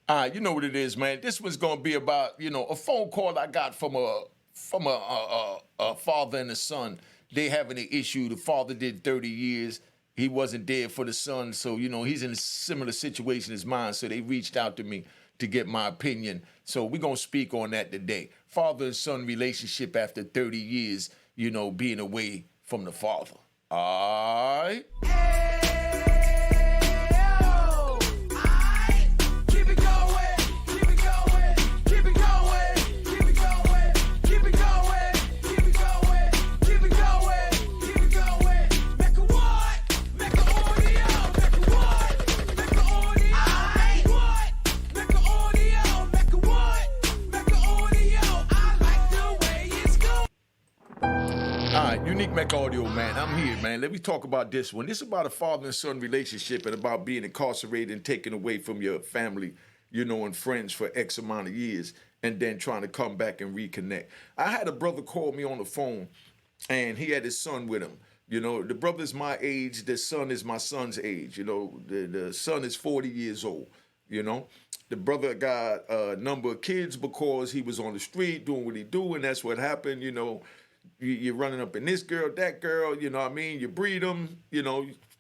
You know what it is, man. This one's gonna be about a phone call I got from a father and a son. They having an issue. The father did 30 years. He wasn't there for the son, so he's in a similar situation as mine. So they reached out to me to get my opinion. So we're gonna speak on that today. Father and son relationship after 30 years, being away from the father. All right. Unique Mecca Audio, man. I'm here, man. Let me talk about this one. This is about a father and son relationship and about being incarcerated and taken away from your family, and friends for X amount of years and then trying to come back and reconnect. I had a brother call me on the phone and he had his son with him. The brother's my age, the son is my son's age. The son is 40 years old, The brother got a number of kids because he was on the street doing what he do, and that's what happened, You're running up in this girl, that girl, you know what I mean? You breed them,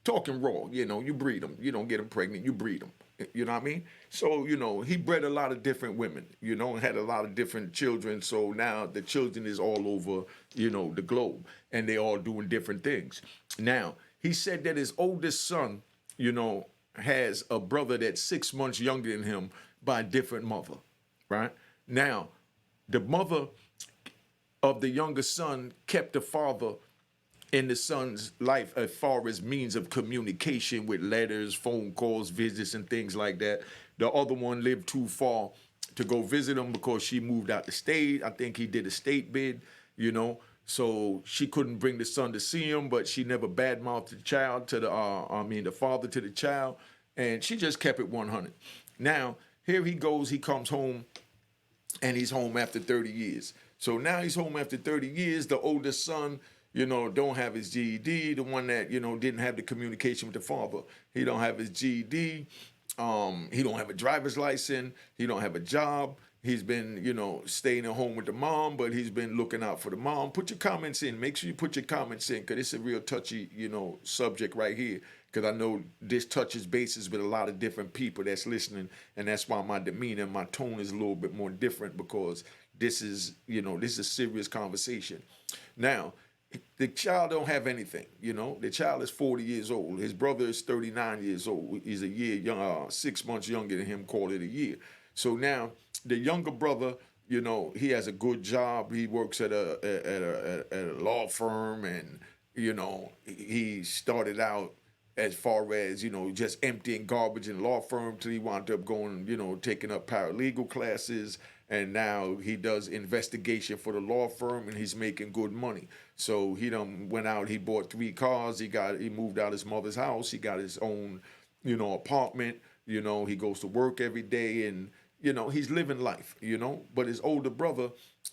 talking raw, you breed them. You don't get them pregnant, you breed them. You know what I mean? So, he bred a lot of different women, and had a lot of different children. So now the children is all over, the globe, and they all doing different things. Now, he said that his oldest son, has a brother that's 6 months younger than him by a different mother, right? Now, the mother of the younger son kept the father in the son's life as far as means of communication with letters, phone calls, visits, and things like that. The other one lived too far to go visit him because she moved out the state. I think he did a state bid, so she couldn't bring the son to see him, but she never badmouthed the child to the father to the child, and she just kept it 100. Now, here he goes, he comes home, and he's home after 30 years. So now he's home after 30 years. The oldest son, don't have his GED. The one that, didn't have the communication with the father. He don't have his GED. He don't have a driver's license. He don't have a job. He's been, staying at home with the mom, but he's been looking out for the mom. Put your comments in. Make sure you put your comments in, because it's a real touchy, subject right here. Because I know this touches bases with a lot of different people that's listening, and that's why my demeanor and my tone is a little bit more different, because this is a serious conversation. Now, the child don't have anything, The child is 40 years old. His brother is 39 years old. He's a year young, 6 months younger than him, call it a year. So now, the younger brother, he has a good job. He works at a law firm, and, he started out as far as, just emptying garbage in law firm till he wound up going, taking up paralegal classes. And now he does investigation for the law firm, and he's making good money. So he done went out, he bought 3 cars, he moved out his mother's house, he got his own, apartment, he goes to work every day, and, he's living life, But his older brother,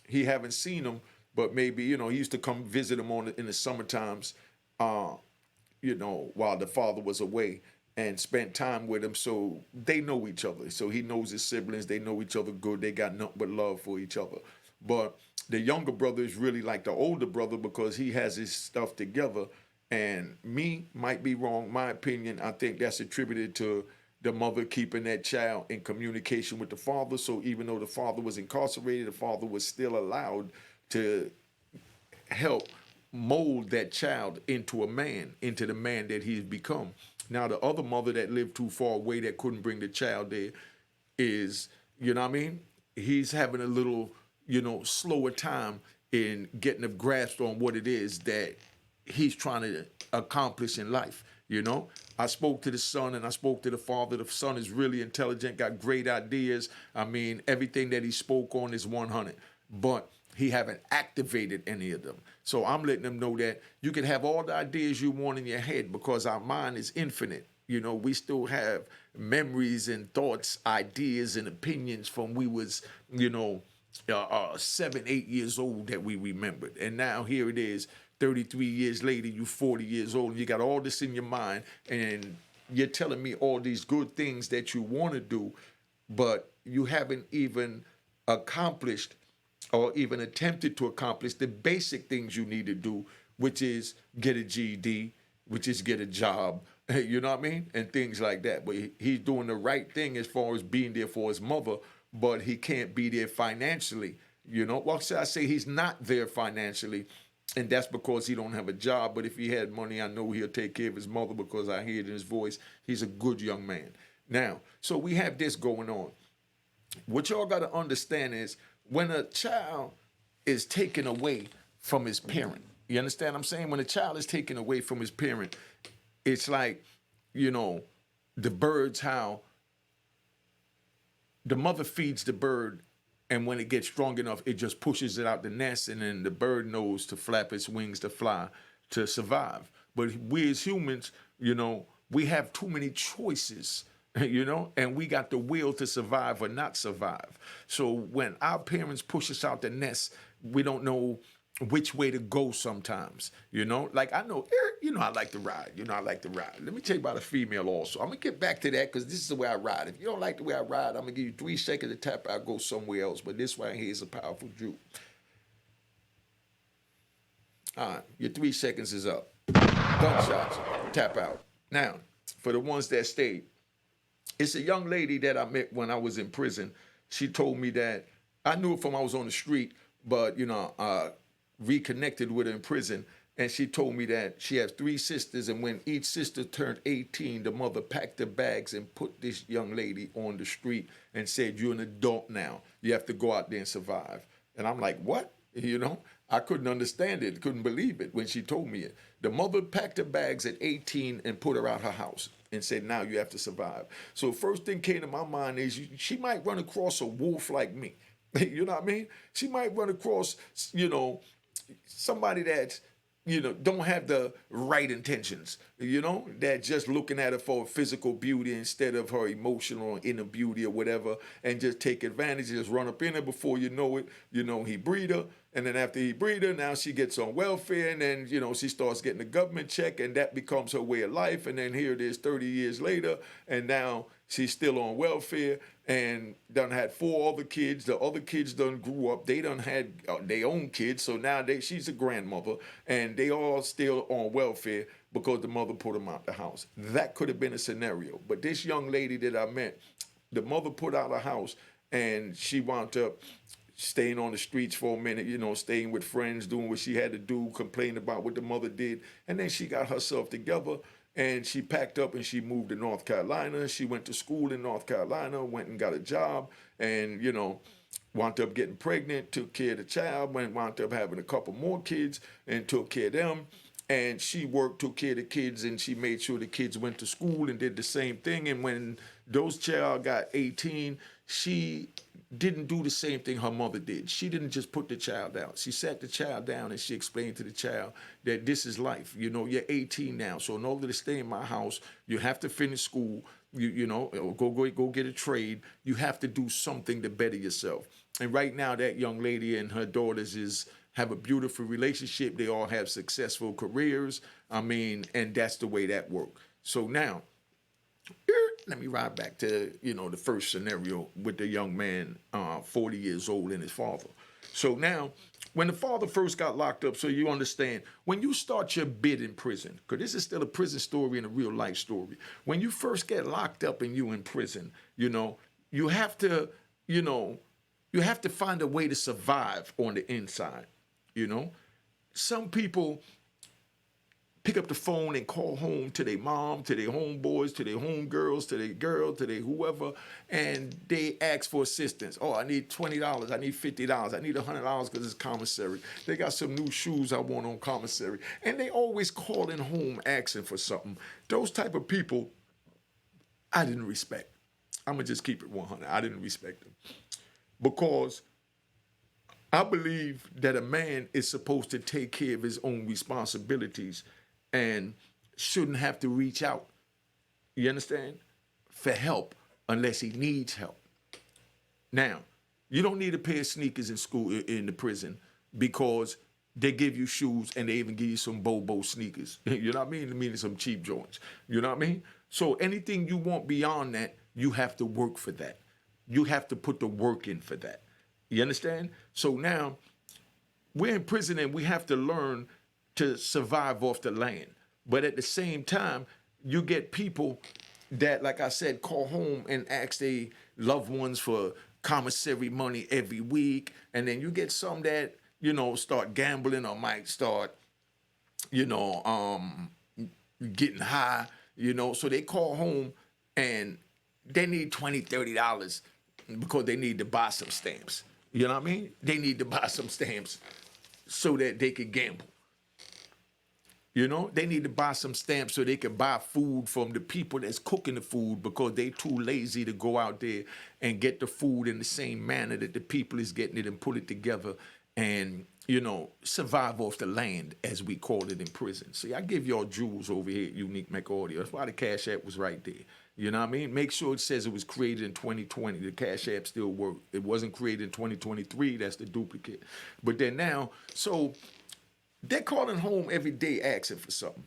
he haven't seen him, but maybe, he used to come visit him in the summer times, while the father was away, and spent time with him, so they know each other. So he knows his siblings, they know each other good, they got nothing but love for each other. But the younger brother is really like the older brother because he has his stuff together, and me might be wrong, my opinion, I think that's attributed to the mother keeping that child in communication with the father, so even though the father was incarcerated, the father was still allowed to help mold that child into a man, into the man that he's become. Now, the other mother that lived too far away that couldn't bring the child there is, he's having a little, slower time in getting a grasp on what it is that he's trying to accomplish in life, I spoke to the son and I spoke to the father. The son is really intelligent, got great ideas. I mean, everything that he spoke on is 100. But he haven't activated any of them. So I'm letting them know that you can have all the ideas you want in your head because our mind is infinite. We still have memories and thoughts, ideas and opinions from we was, 7, 8 years old that we remembered. And now here it is, 33 years later, you 40 years old, and you got all this in your mind, and you're telling me all these good things that you want to do, but you haven't even accomplished or even attempted to accomplish the basic things you need to do, which is get a GED, which is get a job, you know what I mean? And things like that. But he's doing the right thing as far as being there for his mother, but he can't be there financially. You know, well, I say he's not there financially, and that's because he don't have a job. But if he had money, I know he'll take care of his mother because I hear it in his voice. He's a good young man. Now, so we have this going on. What y'all got to understand is when a child is taken away from his parent, you understand what I'm saying? When a child is taken away from his parent, it's like, you know, the birds, how the mother feeds the bird, and when it gets strong enough, it just pushes it out the nest, and then the bird knows to flap its wings to fly, to survive. But we as humans, you know, we have too many choices, you know, and we got the will to survive or not survive. So when our parents push us out the nest, we don't know which way to go sometimes, you know? Like I know, you know, I like to ride. You know, I like to ride. Let me tell you about a female also. I'm going to get back to that because this is the way I ride. If you don't like the way I ride, I'm going to give you 3 seconds to tap out, go somewhere else. But this right here is a powerful Jew. All right, your 3 seconds is up. Gunshots, tap out. Now, for the ones that stayed, it's a young lady that I met when I was in prison. She told me that I knew it from I was on the street, but, you know, reconnected with her in prison, and she told me that she has 3 sisters, and when each sister turned 18, the mother packed her bags and put this young lady on the street and said, you're an adult now. You have to go out there and survive. And I'm like, what? You know, I couldn't understand it, couldn't believe it when she told me it. The mother packed her bags at 18 and put her out her house and said, now you have to survive. So first thing came to my mind is she might run across a wolf like me. You know what I mean? She might run across, you know, somebody that, you know, don't have the right intentions, you know, that just looking at her for physical beauty instead of her emotional or inner beauty or whatever, and just take advantage, just run up in her. Before you know it, you know, he breed her, and then after he breed her, now she gets on welfare, and then, you know, she starts getting a government check, and that becomes her way of life, and then here it is 30 years later, and now she's still on welfare and done had 4 other kids. The other kids done grew up. They done had their own kids. So now she's a grandmother, and they all still on welfare because the mother put them out the house. That could have been a scenario. But this young lady that I met, the mother put out a house, and she wound up staying on the streets for a minute, you know, staying with friends, doing what she had to do, complaining about what the mother did. And then she got herself together, and she packed up and she moved to North Carolina. She went to school in North Carolina, went and got a job, and, you know, wound up getting pregnant, took care of the child, wound up having a couple more kids and took care of them. And she worked, took care of the kids, and she made sure the kids went to school and did the same thing. And when those child got 18, she didn't do the same thing her mother did. She didn't just put the child out. She sat the child down and she explained to the child that this is life. You know, you're 18 now, so in order to stay in my house, you have to finish school. You know, go get a trade. You have to do something to better yourself. And right now, that young lady and her daughters have a beautiful relationship. They all have successful careers. I mean, and that's the way that works. So now, let me ride back to, you know, the first scenario with the young man, 40 years old, and his father. So now, when the father first got locked up, so you understand, when you start your bid in prison, because this is still a prison story and a real life story. When you first get locked up and you in prison, you know, you have to, you know, you have to find a way to survive on the inside, you know. Some people pick up the phone and call home to their mom, to their homeboys, to their homegirls, to their girl, to their whoever, and they ask for assistance. Oh, I need $20, I need $50, I need $100 because it's commissary. They got some new shoes I want on commissary. And they always calling home asking for something. Those type of people, I didn't respect. I'm going to just keep it 100. I didn't respect them. Because I believe that a man is supposed to take care of his own responsibilities and shouldn't have to reach out, you understand, for help unless he needs help. Now, you don't need a pair of sneakers in school, in the prison, because they give you shoes and they even give you some Bobo sneakers. You know what I mean? Meaning some cheap joints. You know what I mean? So anything you want beyond that, you have to work for that. You have to put the work in for that. You understand? So now we're in prison and we have to learn to survive off the land. But at the same time, you get people that, like I said, call home and ask their loved ones for commissary money every week. And then you get some that, start gambling or might start, you know, getting high, So they call home and they need $20, $30 because they need to buy some stamps. You know what I mean? They need to buy some stamps so that they could gamble. They need to buy some stamps so they can buy food from the people that's cooking the food because they too lazy to go out there and get the food in the same manner that the people is getting it and put it together and, survive off the land, as we call it in prison. See, I give y'all jewels over here at Unique Mecca Audio. That's why the Cash App was right there. You know what I mean? Make sure it says it was created in 2020. The Cash App still works. It wasn't created in 2023. That's the duplicate. But then now, so they're calling home every day asking for something.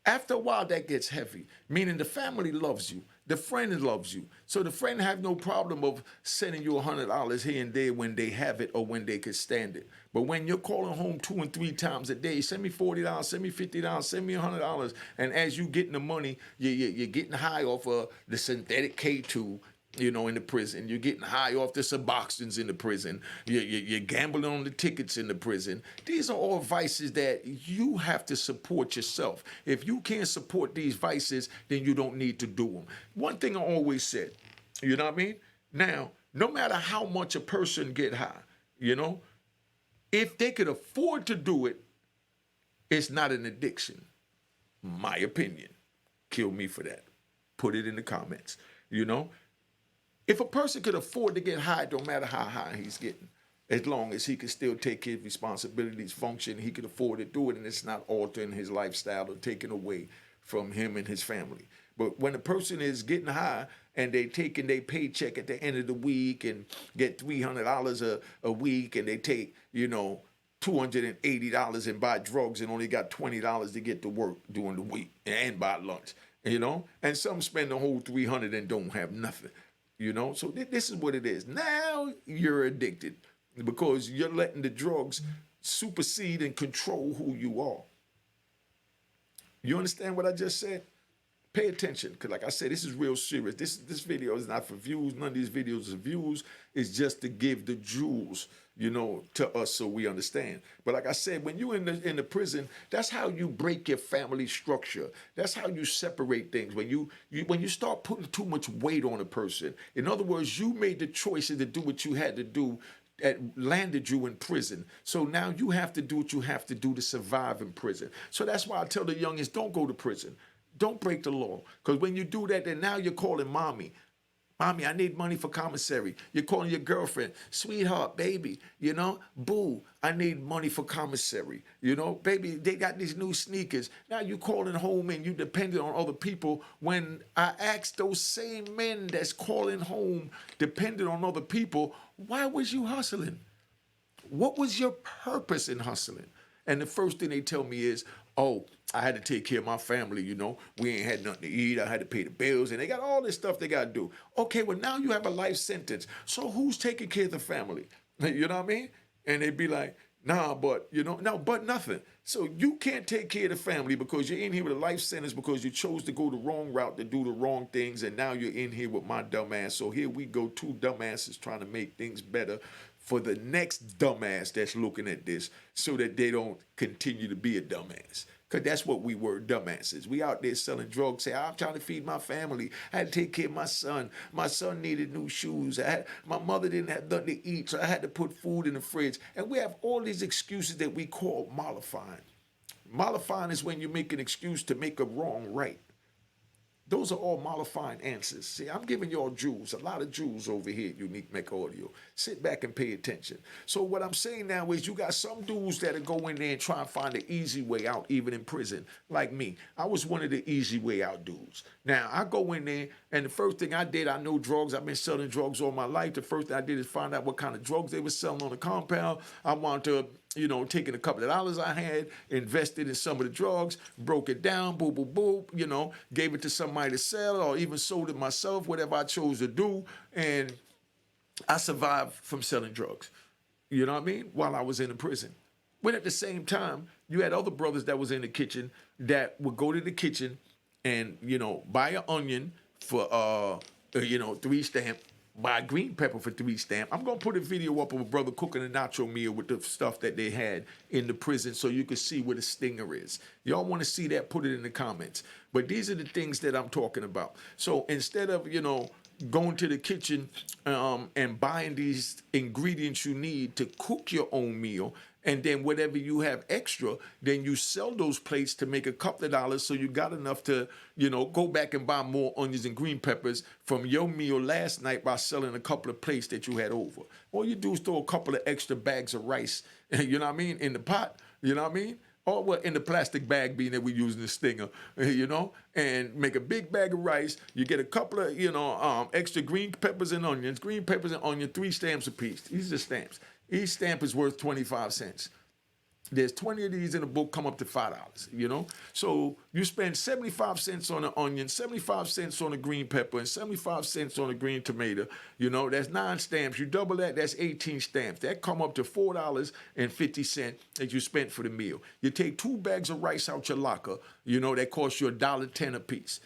After a while, that gets heavy, meaning the family loves you. The friend loves you. So the friend have no problem of sending you $100 here and there when they have it or when they can stand it. But when you're calling home 2 and 3 times a day, send me $40, send me $50, send me $100. And as you getting the money, you're getting high off of the synthetic K2, in the prison. You're getting high off the Suboxones in the prison. You're gambling on the tickets in the prison. These are all vices that you have to support yourself. If you can't support these vices, then you don't need to do them. One thing I always said, you know what I mean? Now, no matter how much a person get high, if they could afford to do it, it's not an addiction. My opinion. Kill me for that. Put it in the comments, If a person could afford to get high, don't matter how high he's getting, as long as he can still take his responsibilities, function, he can afford to do it, and it's not altering his lifestyle or taking away from him and his family. But when a person is getting high and they taking their paycheck at the end of the week and get $300 a week, and they take, $280 and buy drugs and only got $20 to get to work during the week and buy lunch, and some spend the whole $300 and don't have nothing. So this is what it is. Now you're addicted because you're letting the drugs supersede and control who you are. You understand what I just said? Pay attention, because like I said, this is real serious. This video is not for views. None of these videos are views. It's just to give the jewels, to us so we understand. But like I said, when you're in the prison, that's how you break your family structure. That's how you separate things. When you start putting too much weight on a person. In other words, you made the choices to do what you had to do that landed you in prison. So now you have to do what you have to do to survive in prison. So that's why I tell the youngins, don't go to prison. Don't break the law. Because when you do that, then now you're calling mommy. Mommy, I need money for commissary. You're calling your girlfriend, sweetheart, baby, boo, I need money for commissary. Baby, they got these new sneakers. Now you calling home and you dependent on other people. When I asked those same men that's calling home dependent on other people, why was you hustling? What was your purpose in hustling? And the first thing they tell me is, oh, I had to take care of my family, We ain't had nothing to eat. I had to pay the bills. And they got all this stuff they got to do. Okay, well, now you have a life sentence. So who's taking care of the family? You know what I mean? And they'd be like, nah, but, no, but nothing. So you can't take care of the family because you're in here with a life sentence because you chose to go the wrong route to do the wrong things. And now you're in here with my dumb ass. So here we go, 2 dumbasses trying to make things better for the next dumbass that's looking at this so that they don't continue to be a dumbass. Because that's what we were, dumbasses. We out there selling drugs, say, I'm trying to feed my family. I had to take care of my son. My son needed new shoes. My mother didn't have nothing to eat, so I had to put food in the fridge. And we have all these excuses that we call mollifying. Mollifying is when you make an excuse to make a wrong right. Those are all mollifying answers. See, I'm giving y'all jewels, a lot of jewels over here at Unique Mecca Audio. Sit back and pay attention. So what I'm saying now is you got some dudes that go in there and try and find the easy way out, even in prison, like me. I was one of the easy way out dudes. Now, I go in there, and the first thing I did, I know drugs. I've been selling drugs all my life. The first thing I did is find out what kind of drugs they were selling on the compound. I wanted to taking a couple of dollars I had, invested in some of the drugs, broke it down, boop, boop, boop, gave it to somebody to sell or even sold it myself, whatever I chose to do. And I survived from selling drugs, you know what I mean, while I was in the prison. When at the same time, you had other brothers that was in the kitchen that would go to the kitchen and, buy an onion for, 3 stamp, buy green pepper for 3 stamp. I'm going to put a video up of a brother cooking a nacho meal with the stuff that they had in the prison so you can see where the stinger is. Y'all want to see that, put it in the comments. But these are the things that I'm talking about. So instead of, going to the kitchen and buying these ingredients you need to cook your own meal, and then whatever you have extra, then you sell those plates to make a couple of dollars so you got enough to, go back and buy more onions and green peppers from your meal last night by selling a couple of plates that you had over. All you do is throw a couple of extra bags of rice, you know what I mean, in the pot, you know what I mean? Or well, in the plastic bag being that we're using the stinger, and make a big bag of rice. You get a couple of, extra green peppers and onions. Green peppers and onion, 3 stamps a piece. These are stamps. Each stamp is worth 25 cents. There's 20 of these in the book, come up to $5, So you spend 75 cents on an onion, 75 cents on a green pepper, and 75 cents on a green tomato. That's 9 stamps. You double that, that's 18 stamps. That come up to $4.50 that you spent for the meal. You take 2 bags of rice out your locker, that costs you $1.10 a piece.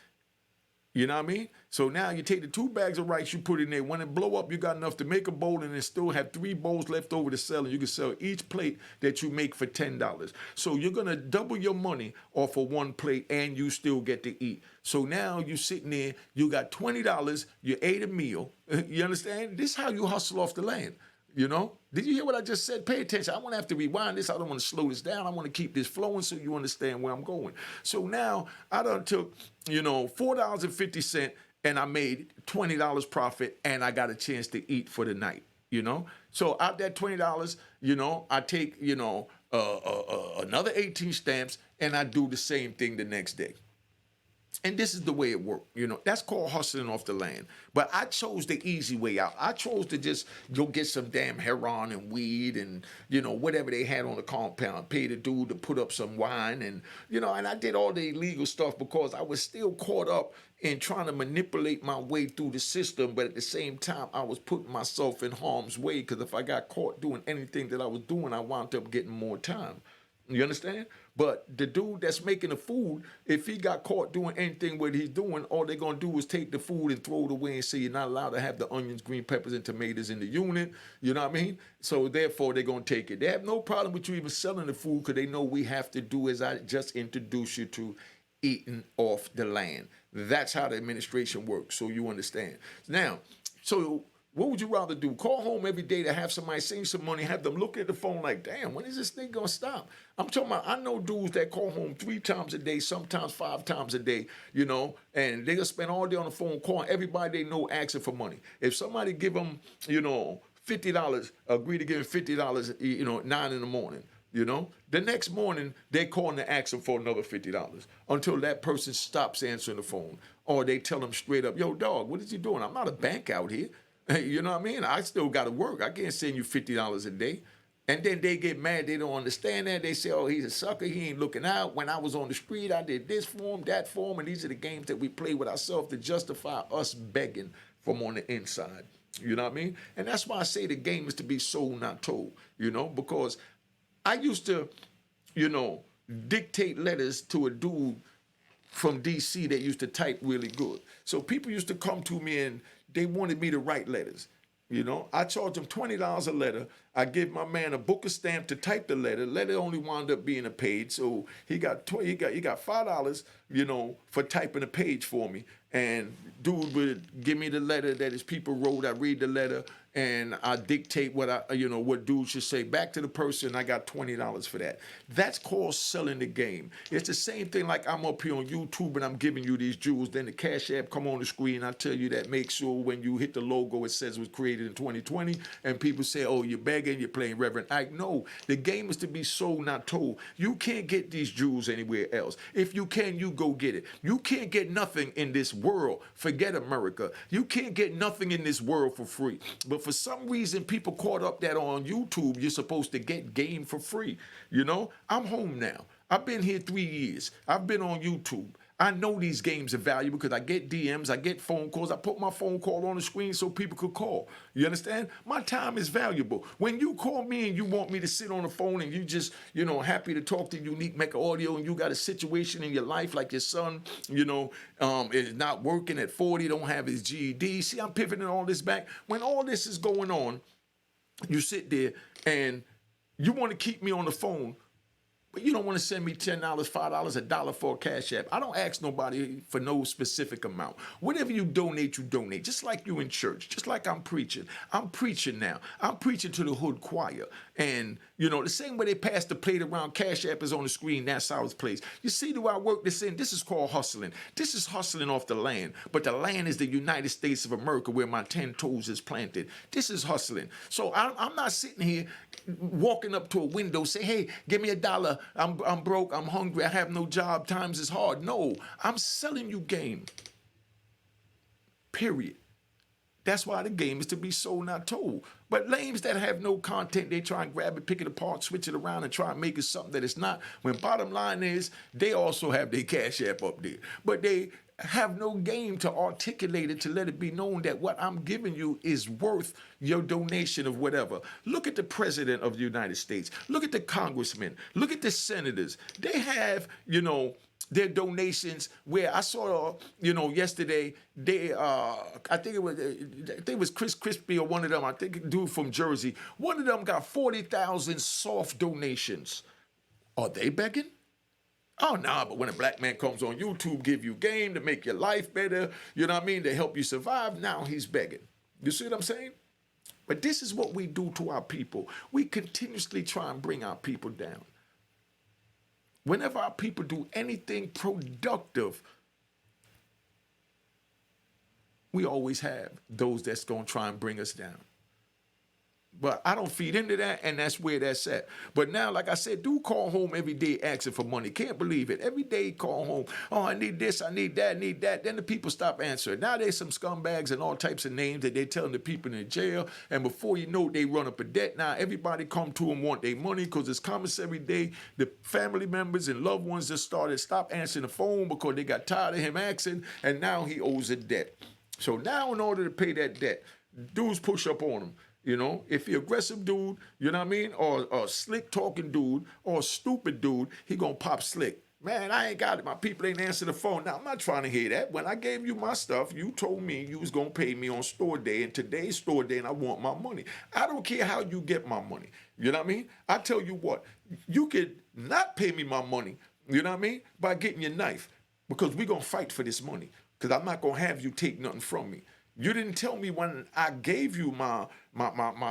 You know what I mean? So now you take the 2 bags of rice you put in there. When it blow up, you got enough to make a bowl and then still have 3 bowls left over to sell. And you can sell each plate that you make for $10. So you're going to double your money off of 1 plate and you still get to eat. So now you sitting there, you got $20, you ate a meal. You understand? This is how you hustle off the land. Did you hear what I just said? Pay attention. I want to have to rewind this. I don't want to slow this down. I want to keep this flowing so you understand where I'm going. So now I done took, $4.50 and I made $20 profit and I got a chance to eat for the night, So out that $20, I take, another 18 stamps and I do the same thing the next day. And this is the way it worked, That's called hustling off the land. But I chose the easy way out. I chose to just go get some damn heroin and weed and, whatever they had on the compound. Pay the dude to put up some wine and, and I did all the illegal stuff because I was still caught up in trying to manipulate my way through the system. But at the same time, I was putting myself in harm's way because if I got caught doing anything that I was doing, I wound up getting more time. You understand? But the dude that's making the food, if he got caught doing anything what he's doing, all they're going to do is take the food and throw it away and say you're not allowed to have the onions, green peppers, and tomatoes in the unit. You know what I mean? So therefore, they're going to take it. They have no problem with you even selling the food because they know we have to do as I just introduced you to, eating off the land. That's how the administration works, so you understand. Now, so what would you rather do? Call home every day to have somebody send some money, have them look at the phone like, damn, when is this thing going to stop? I'm talking about, I know dudes that call home 3 times a day, sometimes 5 times a day, and they'll spend all day on the phone calling everybody they know asking for money. If somebody give them, $50, agree to give them $50, 9 in the morning, the next morning they calling to ask them for another $50 until that person stops answering the phone. Or they tell them straight up, yo, dog, what is you doing? I'm not a bank out here. You know what I mean? I still got to work. I can't send you $50 a day. And then they get mad. They don't understand that. They say, oh, he's a sucker. He ain't looking out. When I was on the street, I did this for him, that for him. And these are the games that we play with ourselves to justify us begging from on the inside. You know what I mean? And that's why I say the game is to be sold, not told. Because I used to, dictate letters to a dude from D.C. that used to type really good. So people used to come to me and they wanted me to write letters. I charged them $20 a letter. I give my man a book of stamp to type the letter. Letter only wound up being a page, so he got $5, for typing a page for me. And dude would give me the letter that his people wrote. I read the letter and I dictate what dude should say back to the person. I got $20 for that. That's called selling the game. It's the same thing like I'm up here on YouTube and I'm giving you these jewels. Then the Cash App come on the screen. I tell you that make sure when you hit the logo, it says it was created in 2020. And people say, oh, you're begging, you're playing Reverend Ike. No, the game is to be sold, not told. You can't get these jewels anywhere else. If you can, you go get it. You can't get nothing in this world. Forget America. You can't get nothing in this world for free. But for some reason, people caught up that on YouTube, you're supposed to get game for free. I'm home now. I've been here 3 years. I've been on YouTube. I know these games are valuable because I get DMs, I get phone calls. I put my phone call on the screen so people could call. You understand? My time is valuable. When you call me and you want me to sit on the phone and you just, happy to talk to Unique Mecca Audio and you got a situation in your life like your son, is not working at 40, don't have his GED. See, I'm pivoting all this back. When all this is going on, you sit there and you want to keep me on the phone, but you don't want to send me $10, $5, a dollar for a Cash App. I don't ask nobody for no specific amount. Whatever you donate, just like you in church, just like I'm preaching. I'm preaching now. I'm preaching to the hood choir. And, the same way they pass the plate around, Cash App is on the screen, that's how it's placed. You see, do I work this in? This is called hustling. This is hustling off the land. But the land is the United States of America where my 10 toes is planted. This is hustling. So I'm not sitting here walking up to a window, say, hey, give me $1. I'm broke, I'm hungry, I have no job, times is hard. No, I'm selling you game. Period. That's why the game is to be sold, not told. But lames that have no content, they try and grab it, pick it apart, switch it around, and try and make it something that it's not. When bottom line is, they also have their Cash App up there. But they have no game to articulate it, to let it be known that what I'm giving you is worth your donation of whatever. Look at the president of the United States. Look at the congressmen. Look at the senators. They have, their donations where I saw, yesterday, they, I think it was Chris Crispy or one of them, I think a dude from Jersey. One of them got 40,000 soft donations. Are they begging? Oh, nah, but when a black man comes on YouTube, give you game to make your life better, to help you survive, now he's begging. You see what I'm saying? But this is what we do to our people. We continuously try and bring our people down. Whenever our people do anything productive, we always have those that's going to try and bring us down. But I don't feed into that, and that's where that's at. But now, like I said, do call home every day asking for money. Can't believe it. Every day call home. Oh, I need this, I need that, I need that. Then the people stop answering. Now there's some scumbags and all types of names that they're telling the people in jail. And before you know it, they run up a debt. Now everybody come to them, want their money because it's commissary day. The family members and loved ones just stop answering the phone because they got tired of him asking, and now he owes a debt. So now in order to pay that debt, dudes push up on him. If you're aggressive dude, or a slick talking dude or a stupid dude, he gonna pop slick. Man, I ain't got it. My people ain't answering the phone. Now, I'm not trying to hear that. When I gave you my stuff, you told me you was gonna pay me on store day, and today's store day, and I want my money. I don't care how you get my money. You know what I mean? I tell you what, you could not pay me my money, by getting your knife, because we gonna fight for this money, because I'm not gonna have you take nothing from me. You didn't tell me when I gave you my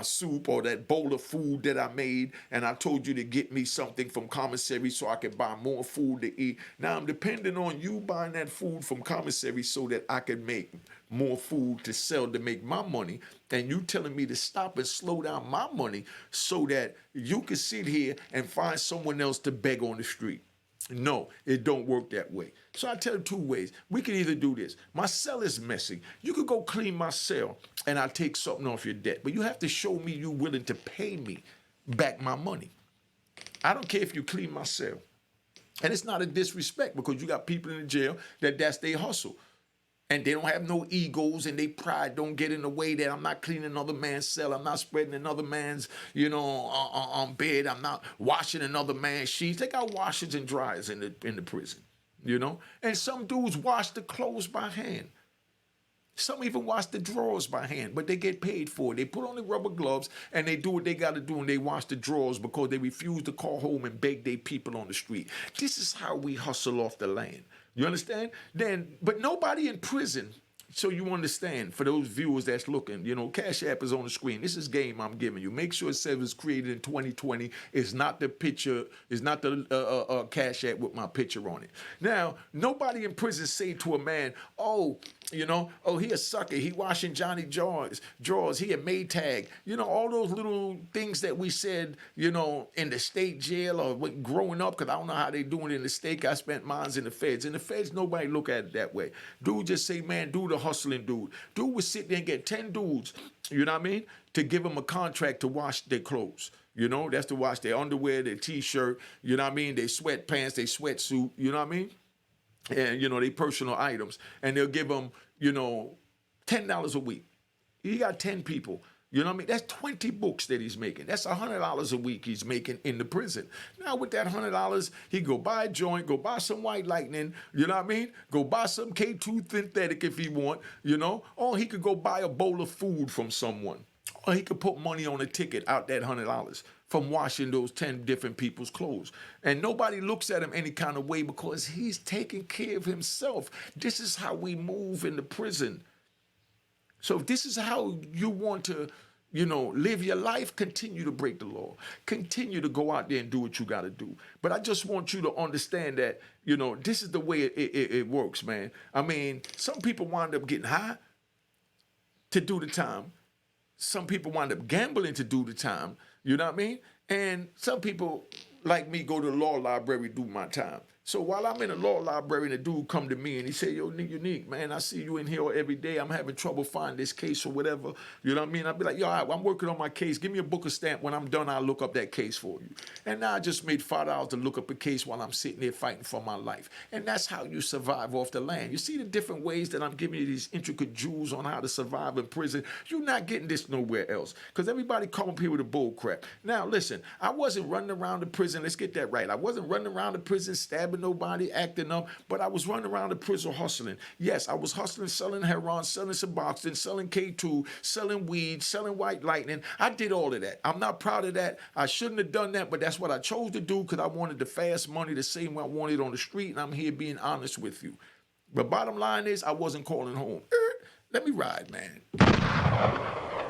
soup or that bowl of food that I made, and I told you to get me something from commissary so I could buy more food to eat. Now I'm depending on you buying that food from commissary so that I could make more food to sell to make my money, and you telling me to stop and slow down my money so that you could sit here and find someone else to beg on the street. No, it don't work that way. So I tell you two ways. We can either do this. My cell is messy. You could go clean my cell and I'll take something off your debt. But you have to show me you willing to pay me back my money. I don't care if you clean my cell. And it's not a disrespect because you got people in the jail that's their hustle. And they don't have no egos, and they pride don't get in the way that I'm not cleaning another man's cell. I'm not spreading another man's, on bed. I'm not washing another man's sheets. They got washers and dryers in the prison, And some dudes wash the clothes by hand. Some even wash the drawers by hand, but they get paid for it. They put on the rubber gloves and they do what they got to do, and they wash the drawers because they refuse to call home and beg their people on the street. This is how we hustle off the land. You understand? But nobody in prison, so you understand, for those viewers that's looking, Cash App is on the screen. This is game I'm giving you. Make sure it says it's created in 2020. It's not the picture, it's not the Cash App with my picture on it. Now, nobody in prison say to a man, he a sucker. He washing Johnny drawers. He a Maytag. All those little things that we said, in the state jail or growing up, because I don't know how they doing it in the state. I spent mines in the feds. In the feds, nobody look at it that way. Dude just say, man, do the hustling dude. Dude would sit there and get 10 dudes, to give them a contract to wash their clothes. That's to wash their underwear, their T-shirt, their sweatpants, their sweatsuit, and they personal items, and they'll give them $10 a week. He got 10 people. You know what I mean? That's 20 books that he's making. That's $100 a week he's making in the prison. Now with that $100, he go buy a joint, go buy some White Lightning, you know what I mean? Go buy some K2 synthetic if he want, or he could go buy a bowl of food from someone. Or he could put money on a ticket out that $100 from washing those 10 different people's clothes. And nobody looks at him any kind of way because he's taking care of himself. This is how we move in the prison. So if this is how you want to, live your life, continue to break the law. Continue to go out there and do what you got to do. But I just want you to understand that, this is the way it works, man. I mean, some people wind up getting high to do the time. Some people wind up gambling to do the time. You know what I mean? And some people, like me, go to the law library, do my time. So while I'm in the law library, and a dude come to me and he say, yo, Unique, man, I see you in here every day. I'm having trouble finding this case or whatever. You know what I mean? I'd be like, yo, all right, I'm working on my case. Give me a book of stamp. When I'm done, I'll look up that case for you. And now I just made $5 to look up a case while I'm sitting there fighting for my life. And that's how you survive off the land. You see the different ways that I'm giving you these intricate jewels on how to survive in prison. You're not getting this nowhere else because everybody come up here with a bull crap. Now, listen, I wasn't running around the prison. Let's get that right. I wasn't running around the prison stabbing nobody, acting up, but I was running around the prison hustling. Yes, I was hustling, selling heroin, selling Suboxone, selling K2, selling weed, selling White Lightning. I did all of that. I'm not proud of that. I shouldn't have done that, but that's what I chose to do because I wanted the fast money the same way I wanted on the street, and I'm here being honest with you. But bottom line is, I wasn't calling home. Let me ride, man.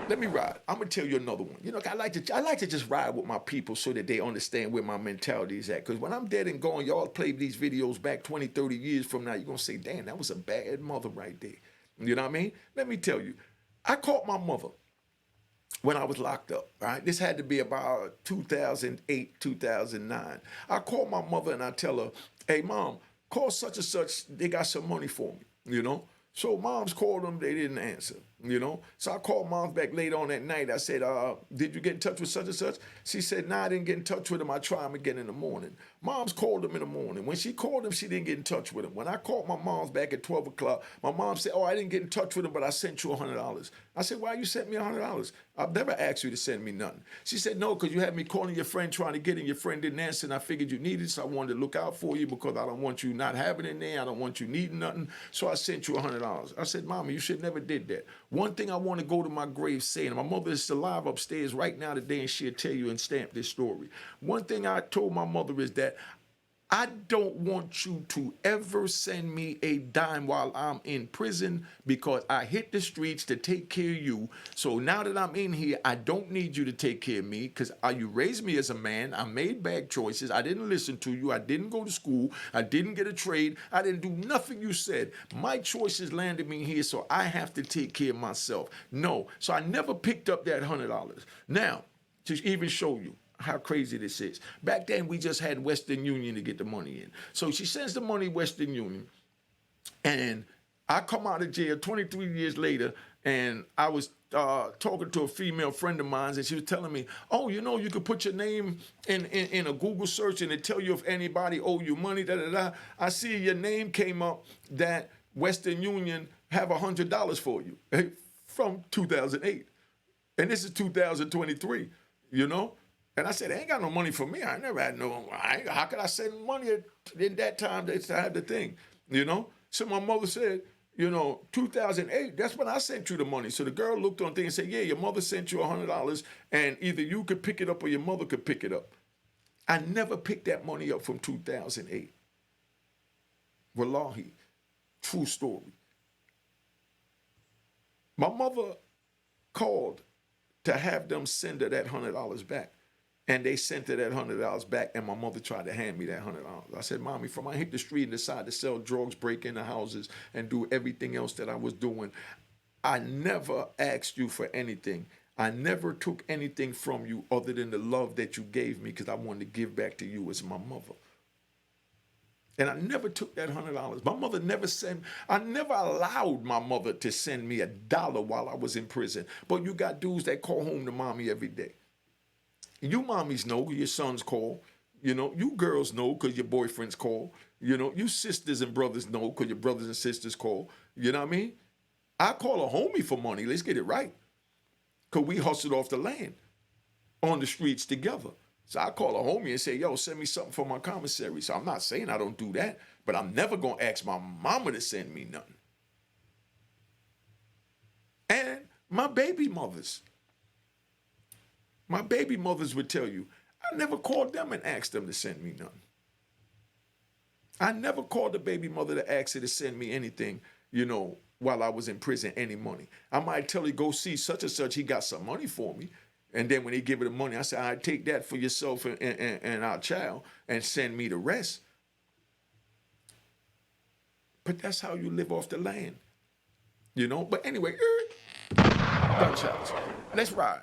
Let me ride. I'm gonna tell you another one. I like to just ride with my people so that they understand where my mentality is at. Because when I'm dead and gone, y'all play these videos back 20, 30 years from now, you're gonna say, damn, that was a bad mother right there. You know what I mean? Let me tell you, I caught my mother when I was locked up, right? This had to be about 2008, 2009. I called my mother and I tell her, hey, Mom, call such and such, they got some money for me, So Moms called them, they didn't answer, So I called Moms back later on that night. I said, did you get in touch with such and such? She said, nah, I didn't get in touch with them. I tried them again in the morning. Moms called them in the morning. When she called them, she didn't get in touch with them. When I called my moms back at 12 o'clock, my mom said, oh, I didn't get in touch with them, but I sent you $100. I said, why you sent me $100? I've never asked you to send me nothing. She said, no, because you had me calling your friend trying to get in. Your friend didn't answer, and I figured you needed it, so I wanted to look out for you because I don't want you not having it in there. I don't want you needing nothing, so I sent you $100. I said, Mama, you should never did that. One thing I want to go to my grave saying, my mother is alive upstairs right now today, and she'll tell you and stamp this story. One thing I told my mother is that I don't want you to ever send me a dime while I'm in prison because I hit the streets to take care of you. So now that I'm in here, I don't need you to take care of me because you raised me as a man. I made bad choices. I didn't listen to you. I didn't go to school. I didn't get a trade. I didn't do nothing you said. My choices landed me here, so I have to take care of myself. No. So I never picked up that $100. Now, to even show you how crazy this is. Back then, we just had Western Union to get the money in. So she sends the money Western Union, and I come out of jail 23 years later, and I was talking to a female friend of mine, and she was telling me, oh, you could put your name in a Google search, and it tell you if anybody owe you money, da-da-da. I see your name came up that Western Union have $100 for you from 2008. And this is 2023, And I said, they ain't got no money for me. I never had how could I send money in that time to have the thing, So my mother said, 2008, that's when I sent you the money. So the girl looked on the thing and said, yeah, your mother sent you $100 and either you could pick it up or your mother could pick it up. I never picked that money up from 2008. Wallahi, true story. My mother called to have them send her that $100 back. And they sent her that $100 back, and my mother tried to hand me that $100. I said, Mommy, from I hit the street and decided to sell drugs, break into houses, and do everything else that I was doing, I never asked you for anything. I never took anything from you other than the love that you gave me because I wanted to give back to you as my mother. And I never took that $100. My mother I never allowed my mother to send me $1 while I was in prison. But you got dudes that call home to mommy every day. You mommies know, your sons call. You girls know because your boyfriends call. You know, you sisters and brothers know because your brothers and sisters call. You know what I mean? I call a homie for money. Let's get it right. Because we hustled off the land on the streets together. So I call a homie and say, yo, send me something for my commissary. So I'm not saying I don't do that, but I'm never going to ask my mama to send me nothing. And my baby mothers would tell you, I never called them and asked them to send me nothing. I never called the baby mother to ask her to send me anything, you know, while I was in prison, any money. I might tell her, go see such and such, he got some money for me. And then when they give her the money, I say, I take that for yourself and our child and send me the rest. But that's how you live off the land, you know? But anyway, gunshots. Let's ride.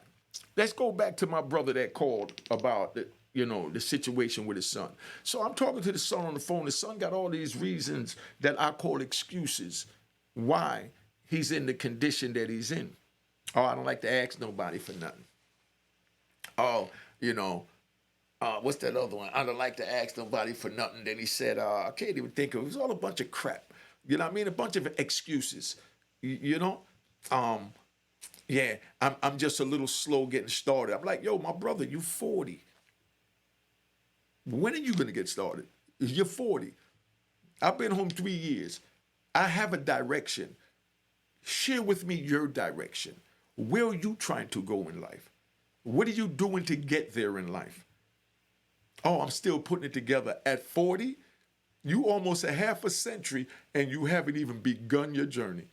Let's go back to my brother that called about the situation with his son. So I'm talking to the son on the phone. The son got all these reasons that I call excuses why he's in the condition that he's in. Oh, I don't like to ask nobody for nothing. Oh, what's that other one? I don't like to ask nobody for nothing. Then he said, I can't even think of it. It was all a bunch of crap. You know what I mean? A bunch of excuses. Yeah, I'm just a little slow getting started. I'm like, yo, my brother, you 40. When are you going to get started? You're 40. I've been home 3 years. I have a direction. Share with me your direction. Where are you trying to go in life? What are you doing to get there in life? Oh, I'm still putting it together. At 40, you almost a half a century and you haven't even begun your journey.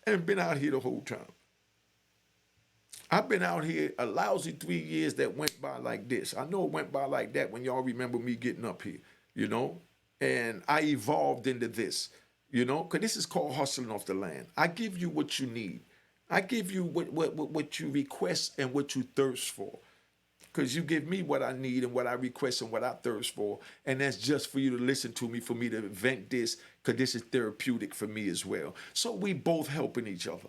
And been out here the whole time. I've been out here a lousy 3 years that went by like this. I know it went by like that when y'all remember me getting up here, and I evolved into this, because this is called hustling off the land. I give you what you need. I give you what you request and what you thirst for. Because you give me what I need and what I request and what I thirst for. And that's just for you to listen to me, for me to vent this, because this is therapeutic for me as well. So we both helping each other.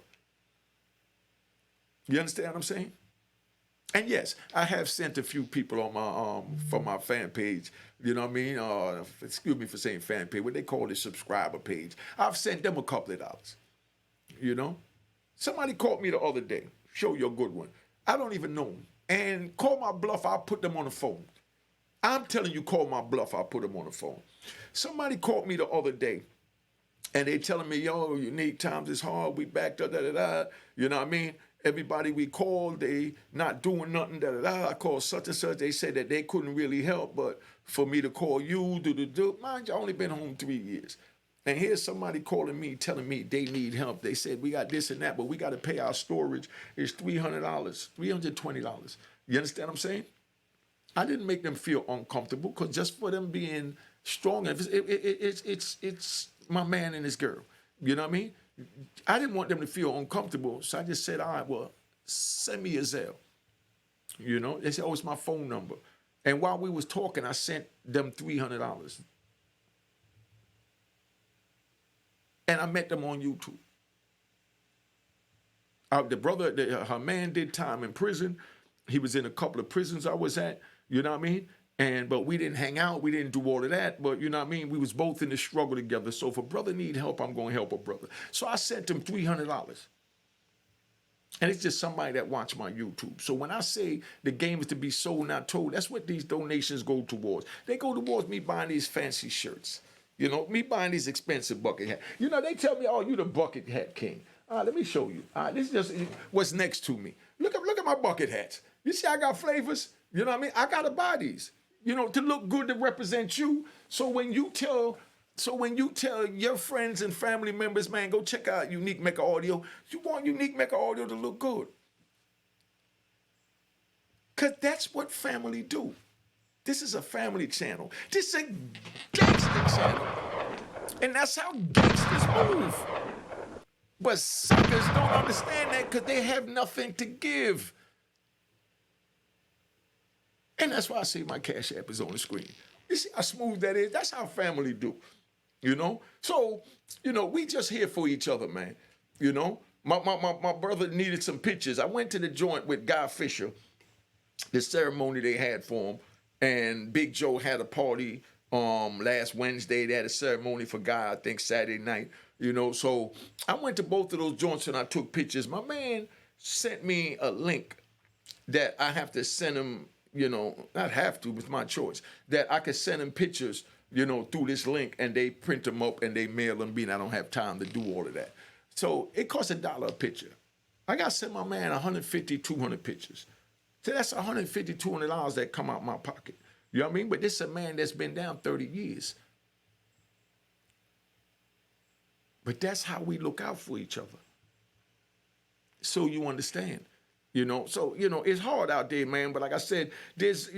You understand what I'm saying? And yes, I have sent a few people on my from my fan page, you know what I mean? Excuse me for saying fan page, what they call it, subscriber page. I've sent them a couple of dollars, Somebody called me the other day, show you a good one. I don't even know them. And call my bluff, I'll put them on the phone. I'm telling you, call my bluff, I'll put them on the phone. Somebody called me the other day, and they telling me, yo, unique times is hard, we back, da-da-da-da, you know what I mean? Everybody we called, they not doing nothing, da-da-da. I called such and such, they said that they couldn't really help, but for me to call you, do-do-do, mind you, I only been home 3 years. And here's somebody calling me, telling me they need help. They said, we got this and that, but we got to pay our storage. It's $300, $320. You understand what I'm saying? I didn't make them feel uncomfortable, because just for them being strong, it's my man and his girl. You know what I mean? I didn't want them to feel uncomfortable, so I just said, all right, well, send me a Zelle. They said, oh, it's my phone number. And while we was talking, I sent them $300. And I met them on YouTube. The brother, her man did time in prison. He was in a couple of prisons I was at, you know what I mean? But we didn't hang out. We didn't do all of that. But you know what I mean? We was both in the struggle together. So if a brother need help, I'm going to help a brother. So I sent him $300. And it's just somebody that watched my YouTube. So when I say the game is to be sold, not told, that's what these donations go towards. They go towards me buying these fancy shirts. Me buying these expensive bucket hats. They tell me, oh, you the bucket hat king. Let me show you. This is just what's next to me. Look at my bucket hats. You see I got flavors? You know what I mean? I got to buy these, to look good, to represent you. So when you tell your friends and family members, man, go check out Unique Mecca Audio, you want Unique Mecca Audio to look good. Because that's what family do. This is a family channel. This is a gangster channel. And that's how gangsters move. But suckers don't understand that because they have nothing to give. And that's why I say my Cash App is on the screen. You see how smooth that is? That's how family do. So, we just here for each other, man. My brother needed some pictures. I went to the joint with Guy Fisher, the ceremony they had for him. And Big Joe had a party, Last Wednesday they had a ceremony for Guy, I think Saturday night. So I went to both of those joints and I took pictures. My man sent me a link that I have to send him, not have to, it's my choice, that I could send him pictures, through this link, and they print them up and they mail them, being I don't have time to do all of that. So it costs $1 a picture. I got to send my man 150, 200 pictures. So that's $150, $200 that come out my pocket. You know what I mean? But this is a man that's been down 30 years. But that's how we look out for each other. So you understand, So, it's hard out there, man. But like I said, there's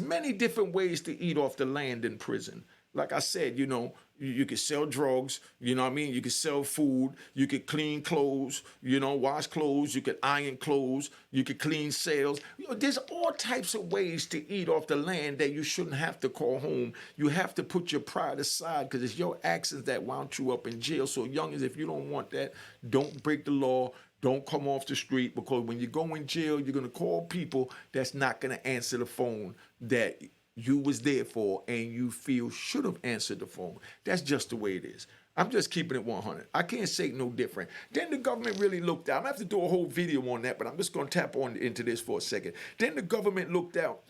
many different ways to eat off the land in prison. Like I said, you could sell drugs, you know what I mean? You could sell food, you could clean clothes, wash clothes, you could iron clothes, you could clean cells. There's all types of ways to eat off the land that you shouldn't have to call home. You have to put your pride aside, because it's your actions that wound you up in jail. So youngins, if you don't want that, don't break the law. Don't come off the street, because when you go in jail, you're going to call people that's not going to answer the phone that you was there for and you feel should have answered the phone. That's just the way it is. I'm just keeping it 100. I can't say no different. Then the government really looked out. I'm going to have to do a whole video on that, but I'm just going to tap on into this for a second. Then the government looked out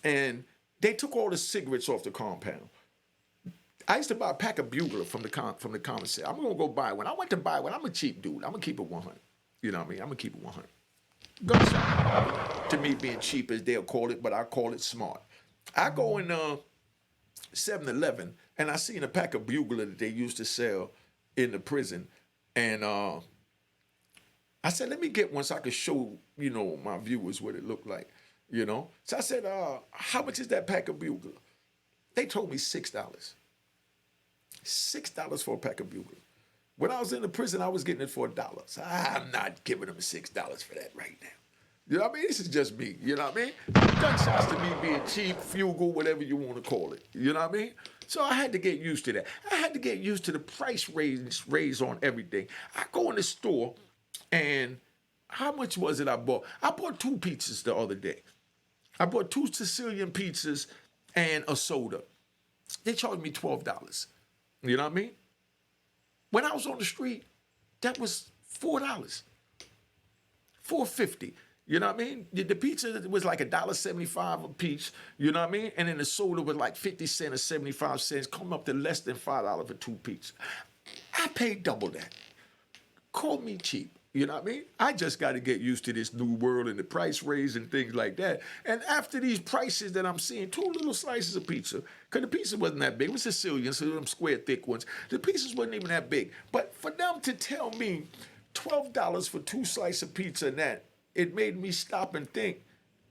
and they took all the cigarettes off the compound. I used to buy a pack of Bugler from the commissary. I'm going to go buy one. I went to buy one. I'm a cheap dude. I'm going to keep it 100. You know what I mean? I'm going to keep it 100. Gunshot. To me, being cheap as they'll call it, but I call it smart. I go in 7-Eleven and I seen a pack of Bugler that they used to sell in the prison. And I said, let me get one so I could show, my viewers what it looked like, So I said, how much is that pack of Bugler? They told me $6. $6 for a pack of Bugler. When I was in the prison, I was getting it for $1. So I'm not giving them $6 for that right now. You know what I mean? This is just me. You know what I mean? Gunshots to me being cheap, fugal, whatever you want to call it. You know what I mean? So I had to get used to that. I had to get used to the price raise on everything. I go in the store, and how much was it I bought? I bought 2 pizzas the other day. I bought 2 Sicilian pizzas and a soda. They charged me $12. You know what I mean? When I was on the street, that was $4, $4.50. You know what I mean? The pizza was like $1.75 a piece. You know what I mean? And then the soda was like 50 cents or 75 cents, come up to less than $5 for 2 pizzas. I paid double that. Call me cheap. You know what I mean? I just got to get used to this new world and the price raise and things like that. And after these prices that I'm seeing, 2 little slices of pizza, because the pizza wasn't that big. It was Sicilian, so them square, thick ones. The pizzas wasn't even that big. But for them to tell me $12 for 2 slices of pizza and that, it made me stop and think,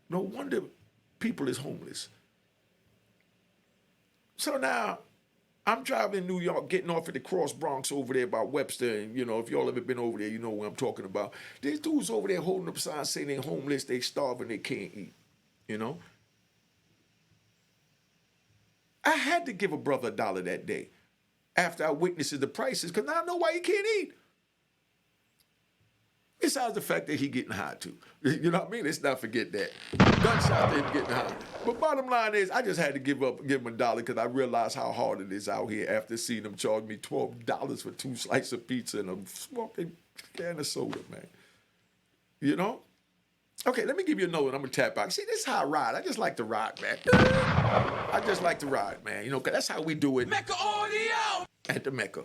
no wonder people is homeless. So now, I'm driving in New York, getting off at the Cross Bronx over there by Webster, and, if y'all ever been over there, you know what I'm talking about. There's dudes over there holding up signs saying they're homeless, they starving, they can't eat, I had to give a brother $1 that day after I witnessed the prices, because now I know why he can't eat. Besides the fact that he getting high too. You know what I mean? Let's not forget that. Gunshots to him getting high. But bottom line is, I just had to give him $1 because I realized how hard it is out here after seeing them charge me $12 for 2 slices of pizza and a smoking can of soda, man. Okay, let me give you another one. I'm going to tap out. See, this is how I ride. I just like to ride, man. I just like to ride, man. Because that's how we do it. Mecca audio! At the Mecca.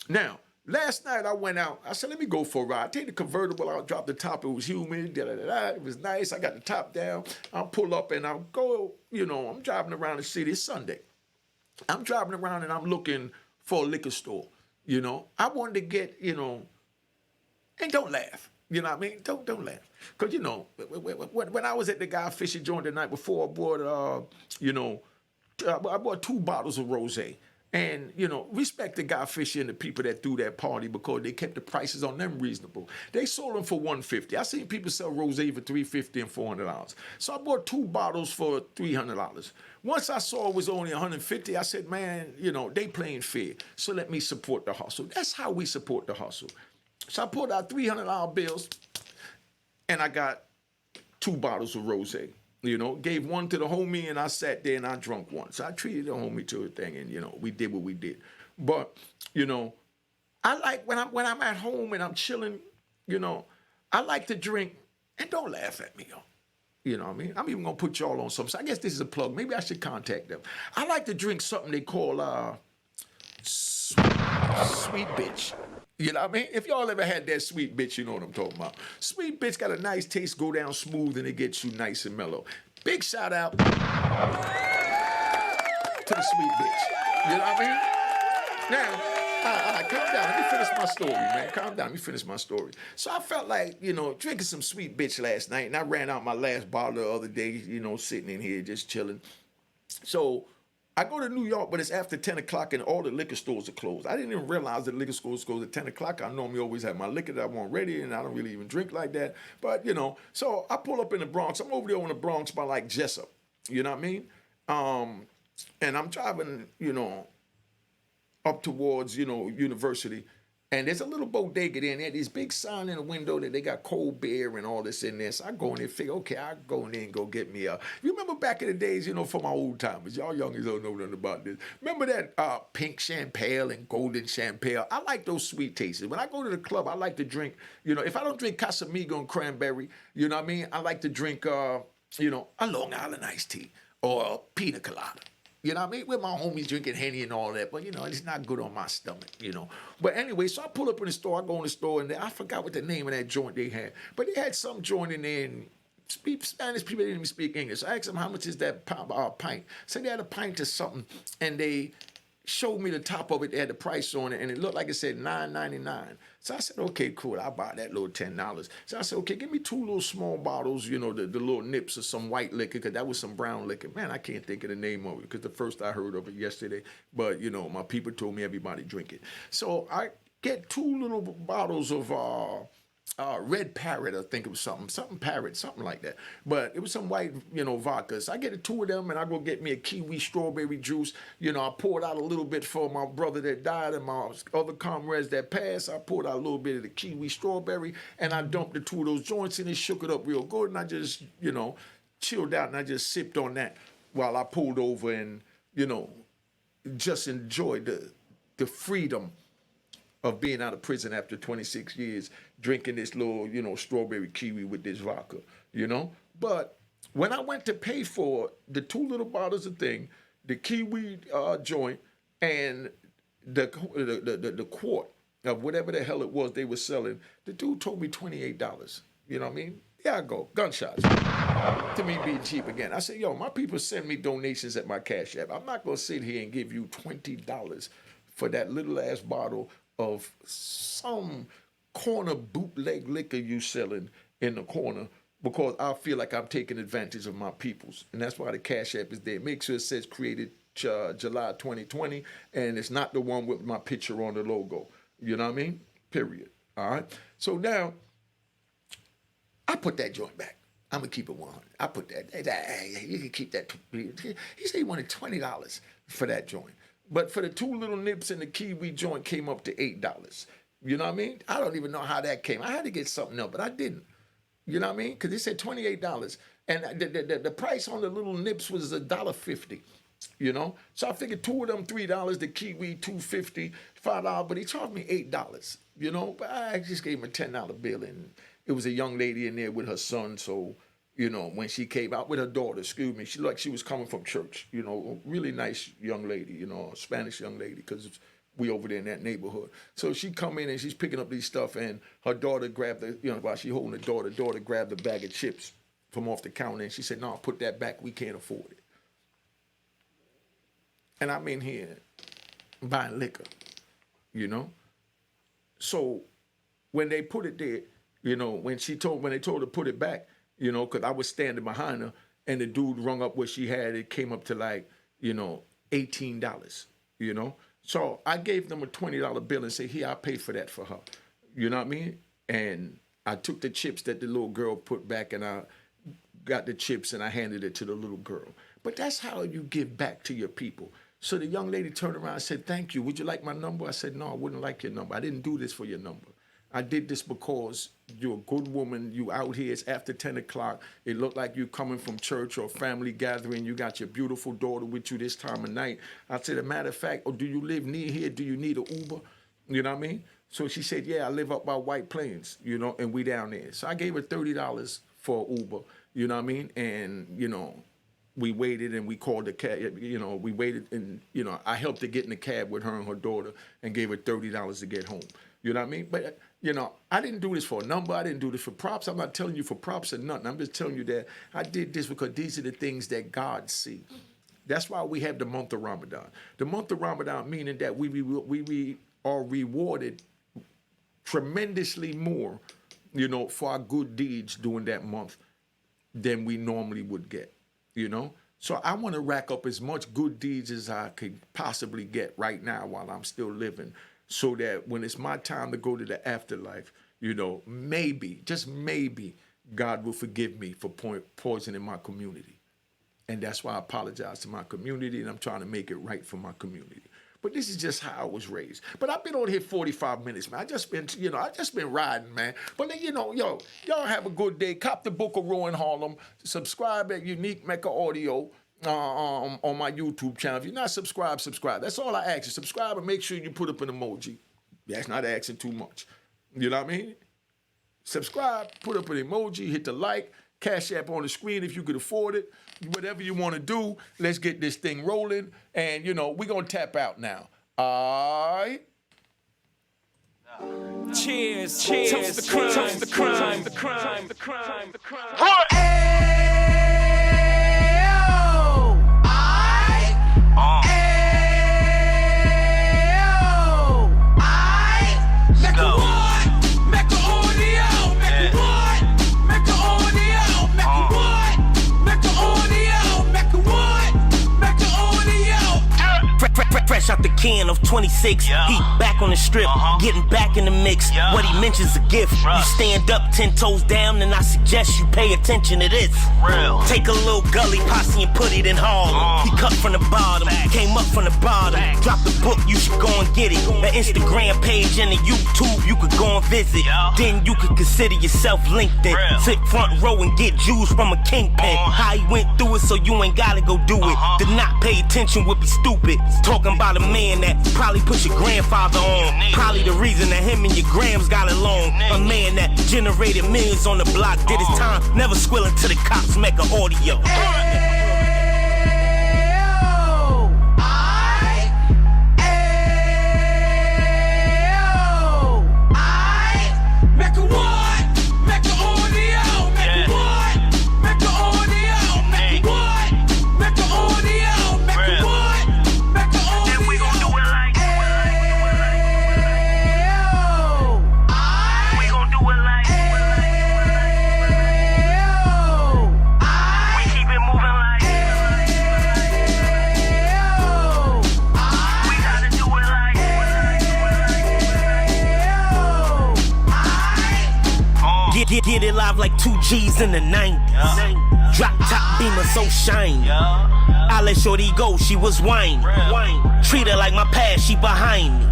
Now, last night I went out. I said, let me go for a ride. Take the convertible out, drop the top. It was humid. It was nice. I got the top down. I'll pull up and I'll go, I'm driving around the city. It's Sunday. I'm driving around and I'm looking for a liquor store. I wanted to get, and don't laugh. You know what I mean? Don't laugh. Because, when I was at the guy fishing joint the night before, I bought, I bought 2 bottles of rosé. And, respect the guy fishing and the people that threw that party because they kept the prices on them reasonable. They sold them for $150. I seen people sell rosé for $350 and $400. So I bought 2 bottles for $300. Once I saw it was only $150, I said, man, they playing fair. So let me support the hustle. That's how we support the hustle. So I pulled out $300 bills and I got 2 bottles of rosé. You know, gave one to the homie, and I sat there and I drunk one. So I treated the homie to a thing, and you know, we did what we did. But you know, I like when I'm at home and I'm chilling. You know, I like to drink, and don't laugh at me, yo. You know what I mean? I'm even gonna put y'all on something. So I guess this is a plug. Maybe I should contact them. I like to drink something they call sweet bitch. You know what I mean? If y'all ever had that sweet bitch, you know what I'm talking about. Sweet bitch got a nice taste, go down smooth, and it gets you nice and mellow. Big shout out to the sweet bitch. You know what I mean? Now, all right, calm down. Let me finish my story, man. Calm down. Let me finish my story. So I felt like, you know, drinking some sweet bitch last night, and I ran out my last bottle the other day, you know, sitting in here just chilling. So I go to New York, but it's after 10 o'clock and all the liquor stores are closed. I didn't even realize that liquor stores close at 10 o'clock. I normally always have my liquor that I want ready, and I don't really even drink like that. But, you know, so I pull up in the Bronx. I'm over there in the Bronx by like Jessup. You know what I mean? And I'm driving, you know, up towards, you know, University. And there's a little bodega there, and they had this big sign in the window that they got cold beer and all this in there. So I go in there and figure, okay, I'll go in there and go get me a... You remember back in the days, you know, for my old timers, y'all youngins don't know nothing about this. Remember that pink champagne and golden champagne? I like those sweet tastes. When I go to the club, I like to drink, you know, if I don't drink Casamigo and cranberry, you know what I mean? I like to drink, you know, a Long Island iced tea or a pina colada. You know what I mean? With my homies drinking Henny and all that, but you know, it's not good on my stomach, you know. But anyway, so I pull up in the store, I go in the store, and I forgot what the name of that joint they had. But they had some joint in there, and Spanish people didn't even speak English. I asked them, how much is that pint? So they had a pint or something, and they showed me the top of it. They had the price on it, and it looked like it said $9.99. So I said, okay, cool. I'll buy that little $10. So I said, okay, give me 2 little small bottles, you know, the little nips of some white liquor, because that was some brown liquor. Man, I can't think of the name of it, because the first I heard of it yesterday. But, you know, my people told me everybody drink it. So I get 2 little bottles of Red Parrot, I think it was something Parrot, something like that. But it was some white, you know, vodka. So I get 2 of them, and I go get me a kiwi strawberry juice. You know, I poured out a little bit for my brother that died and my other comrades that passed. I poured out a little bit of the kiwi strawberry, and I dumped the 2 of those joints in and shook it up real good. And I just, you know, chilled out, and I just sipped on that while I pulled over and, you know, just enjoyed the freedom of being out of prison after 26 years, drinking this little, you know, strawberry kiwi with this vodka, you know? But when I went to pay for the 2 little bottles of thing, the kiwi joint, and the quart of whatever the hell it was they were selling, the dude told me $28. You know what I mean? There I go, gunshots. To me being cheap again. I said, yo, my people send me donations at my Cash App. I'm not gonna sit here and give you $20 for that little ass bottle of some corner bootleg liquor you selling in the corner, because I feel like I'm taking advantage of my peoples. And that's why the Cash App is there. Make sure it says created July 2020, and it's not the one with my picture on the logo. You know what I mean? Period. All right? So now, I put that joint back. I'm going to keep it 100. I put that. Hey, you can keep that. He said he wanted $20 for that joint. But for the 2 little nips and the kiwi joint came up to $8. You know what I mean? I don't even know how that came. I had to get something else, but I didn't. You know what I mean? Because they said $28. And the price on the little nips was $1.50. You know? So I figured 2 of them $3, the kiwi $2.50, $5, but he charged me $8. You know? But I just gave him a $10 bill, and it was a young lady in there with her son, so... You know, when she came out with her daughter, excuse me, she looked like she was coming from church. You know, really nice young lady, you know, a Spanish young lady, because we over there in that neighborhood. So she come in and she's picking up these stuff, and her daughter grabbed the, you know, while she holding the daughter grabbed the bag of chips from off the counter, and she said, no, put that back, we can't afford it. And I'm in here buying liquor, you know. So when they put it there, you know, when they told her to put it back, you know, because I was standing behind her, and the dude rung up what she had. It came up to like, you know, $18, you know. So I gave them a $20 bill and said, here, I'll pay for that for her. You know what I mean? And I took the chips that the little girl put back, and I got the chips, and I handed it to the little girl. But that's how you give back to your people. So the young lady turned around and said, thank you. Would you like my number? I said, no, I wouldn't like your number. I didn't do this for your number. I did this because you're a good woman. You out here. It's after 10 o'clock. It looked like you coming from church or family gathering. You got your beautiful daughter with you this time of night. I said, a matter of fact, do you live near here? Do you need an Uber? You know what I mean? So she said, yeah, I live up by White Plains, you know, and we down there. So I gave her $30 for an Uber, you know what I mean? And, you know, we waited and we called the cab, you know, we waited and, you know, I helped her get in the cab with her and her daughter and gave her $30 to get home. You know what I mean? But, you know, I didn't do this for a number. I didn't do this for props. I'm not telling you for props or nothing. I'm just telling you that I did this because these are the things that God sees. That's why we have the month of Ramadan. The month of Ramadan meaning that we are rewarded tremendously more, you know, for our good deeds during that month than we normally would get. You know, so I want to rack up as much good deeds as I could possibly get right now while I'm still living, so that when it's my time to go to the afterlife, you know, maybe, just maybe, God will forgive me for poisoning my community. And that's why I apologize to my community, and I'm trying to make it right for my community. But this is just how I was raised. But I've been on here 45 minutes, man. I just been riding, man. But, you know, y'all have a good day. Cop the book of Rowan Harlem. Subscribe at Unique Mecca Audio on my YouTube channel. If you're not subscribed, subscribe. That's all I ask you. Subscribe and make sure you put up an emoji. That's not asking too much. You know what I mean? Subscribe, put up an emoji, hit the like. Cash App on the screen if you could afford it. Whatever you want to do, let's get this thing rolling. And, you know, we're going to tap out now. All right? Cheers, cheers, toast the crime, toast the crime, the crime, the crime, the crime. What? Fresh out the can of 26, yeah. He back on the strip, getting back in the mix. Yeah. What he mentions a gift. Right. You stand up 10 toes down, and I suggest you pay attention to this. Real. Take a little gully posse and put it in Harlem. He cut from the bottom, came up from the bottom. Drop the book, you should go and get it. The Instagram page and the YouTube, you could go and visit. Yeah. Then you could consider yourself LinkedIn. Real. Sit front row and get Jews from a kingpin. How he went through it, so you ain't gotta go do it. To not pay attention would be stupid. Talking about a man that probably put your grandfather on. Probably the reason that him and your grams got along. A man that generated millions on the block, did his time, never squilling to the cops, Mecca Audio. Get it live like 2 G's in the 90s. Drop top beamer so shiny. I let shorty go, she was whining. Treat her like my past, she behind me.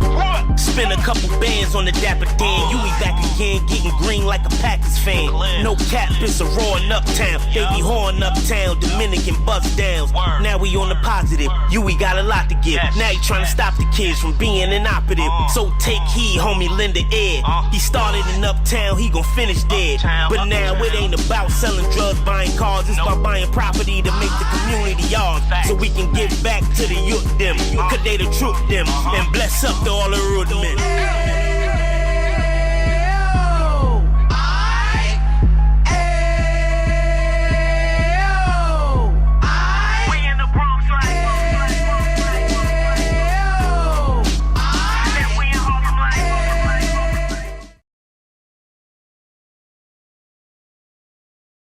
Spin a couple bands on the Dapper Dan. You be back again, getting green like a Packers fan. No cap, it's a roaring uptown. They be horn uptown, Dominican bust downs. Now we on the positive, we got a lot to give. Now he trying to stop the kids from being inoperative. So take heed, homie, lend a ear. He started in uptown, he gon' finish dead. But now it ain't about selling drugs, buying cars. It's about buying property to make the community ours. So we can give back to the youth them. Cause they the truth them. And bless up to all the root men.